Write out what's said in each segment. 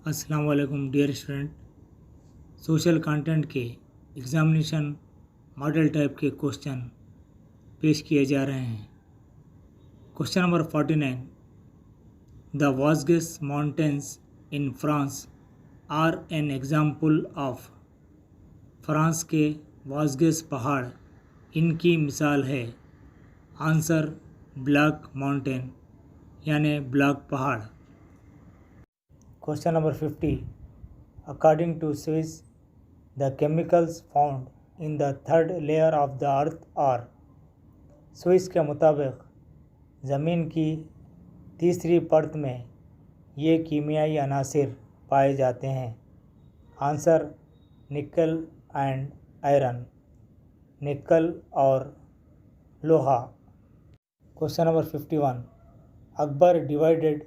अस्सलाम वालेकुम dear student. Social content के एग्जामिनेशन मॉडल टाइप के क्वेश्चन पेश किए जा रहे हैं। क्वेश्चन नंबर 49, द वॉस्गेस mountains in France are an example of. France के वॉस्गेस पहाड़ इनकी मिसाल है। आंसर ब्लैक माउंटेन यानी ब्लैक पहाड़। Question number 50. According to Swiss, the chemicals found in the third layer of the earth are. Swiss के मुताबिक ज़मीन की तीसरी परत में ये कीमियाई अनासिर पाए जाते हैं। आंसर निकल एंड आयरन, निकल और लोहा। Question number 51. Akbar divided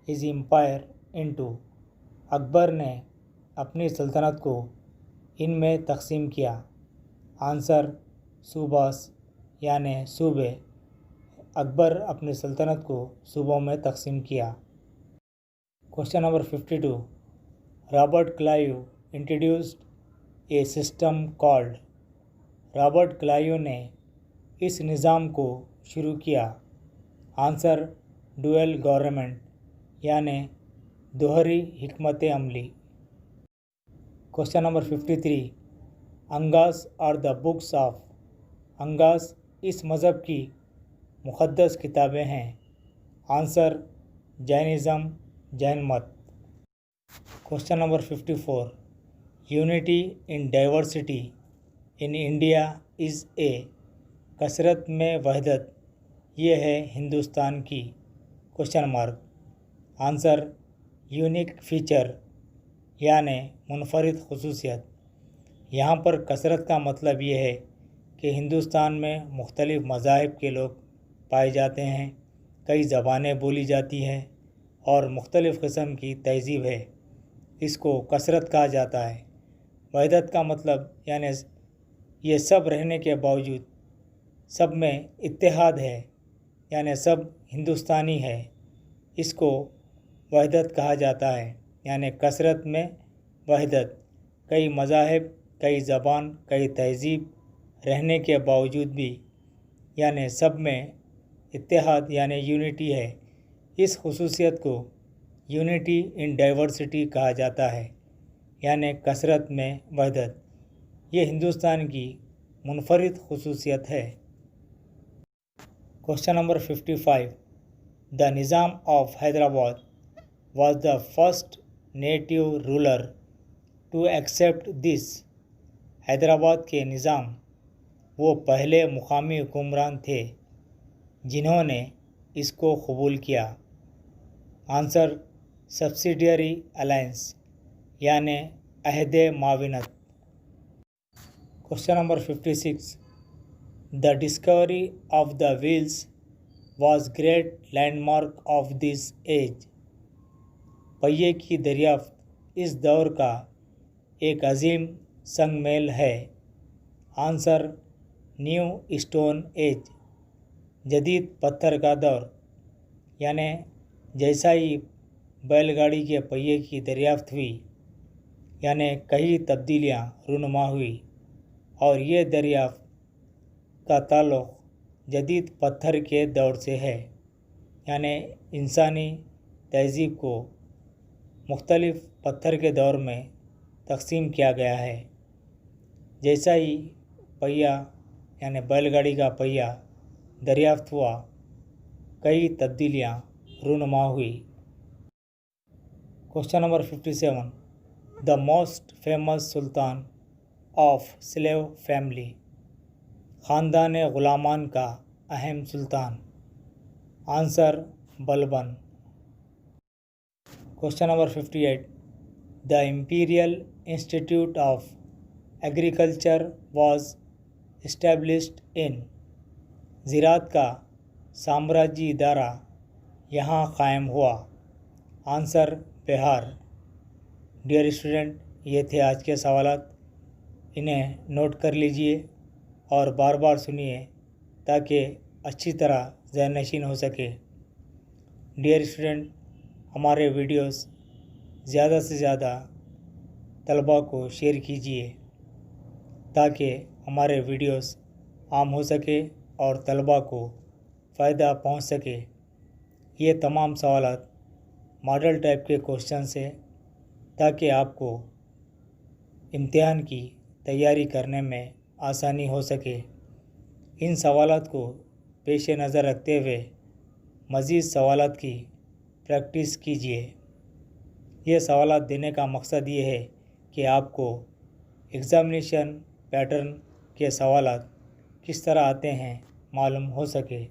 his empire into. Akbar ने अपनी सल्तनत को इनमें तकसीम किया। आंसर सूबास यानी सूबे। अकबर अपनी सल्तनत को सूबों में तकसीम किया। Question number 52. Robert Clive introduced a system called. Robert Clive ने इस निज़ाम को शुरू किया। आंसर डुअल गवर्नमेंट यानी दोहरी हिकमत अमली। Question number 53. अंगास और द बुक्स ऑफ। अंगास इस मज़हब की मुक़द्दस किताबें हैं। आंसर जैनिज़्म, जैन मत। Question number 54. Unity in diversity in India is a. कसरत में वहदत ये है हिंदुस्तान की question mark. Answer unique feature यानि मुनफरिद खसूसियत। यहाँ पर कसरत का मतलब ये है कि हिंदुस्तान में मुख्तलिफ़ मज़ाहिब के लोग पाए जाते हैं, कई ज़बानें बोली जाती हैं और मुख्तलिफ़ किस्म की तहज़ीब है। इसको कसरत कहा जाता है। वहदत का मतलब यानि ये सब रहने के बावजूद सब में इत्तेहाद है, यानि सब हिंदुस्तानी है। इसको वहदत कहा जाता है। यानि कसरत में वहदत, कई मज़ाहिब, कई ज़बान, कई तहज़ीब रहने के बावजूद भी यानि सब में इत्तेहाद यानि यूनिटी है। इस खसूसियत को यूनिटी इन डाइवर्सिटी कहा जाता है, यानि कसरत में वहदत। ये हिंदुस्तान की मुनफरिद खसूसियत है। Question number 55. The Nizam of Hyderabad was the first native ruler to accept this. Hyderabad के निज़ाम वो पहले मुकामी हुक्मरान थे जिन्होंने इसको कबूल किया। आंसर सब्सिडियरी अलायंस यानि अहद माविनत। Question number 56. The discovery of the wheels was great landmark of this age. पहिए की दरियाफ्त इस दौर का एक अजीम संगमेल है। आंसर न्यू स्टोन एज, जदीद पत्थर का दौर। यानि जैसा ही बैलगाड़ी के पहिए की दरियाफ्त हुई यानि कई तब्दीलियाँ रूनुमा हुई और ये दरियाफ्त का ताल्लुक़ जदीद पत्थर के दौर से है। यानि इंसानी तहज़ीब को मुख्तलिफ़ पत्थर के दौर में तकसीम किया गया है। जैसा ही पहिया यानि बैलगाड़ी का पहिया दरियाफ्त हुआ, कई तब्दीलियाँ रूनुमा हुई। Question number 57. The most famous sultan of slave family. ख़ानदान ग़ुलामान का अहम सुल्तान। Answer Balban. Question number 58. The imperial institute of agriculture was established in. ज़राअत का साम्राज्य इदारा यहाँ कायम हुआ। आंसर बिहार। डियर स्टूडेंट, ये थे आज के सवालात। इन्हें नोट कर लीजिए और बार बार सुनिए ताकि अच्छी तरह ज़हन नशीन हो सके। डियर स्टूडेंट, हमारे वीडियोस زیادہ سے زیادہ طلباء کو شیئر کیجیے تاکہ ہمارے ویڈیوز عام ہو سکے اور طلباء کو فائدہ پہنچ سکے۔ یہ تمام سوالات ماڈل ٹائپ کے کوشچنس ہیں تاکہ آپ کو امتحان کی تیاری کرنے میں آسانی ہو سکے۔ ان سوالات کو پیش نظر رکھتے ہوئے مزید سوالات کی پریکٹس کیجیے۔ یہ سوالات دینے کا مقصد یہ ہے کہ آپ کو ایگزامینیشن پیٹرن کے سوالات کس طرح آتے ہیں معلوم ہو سکے۔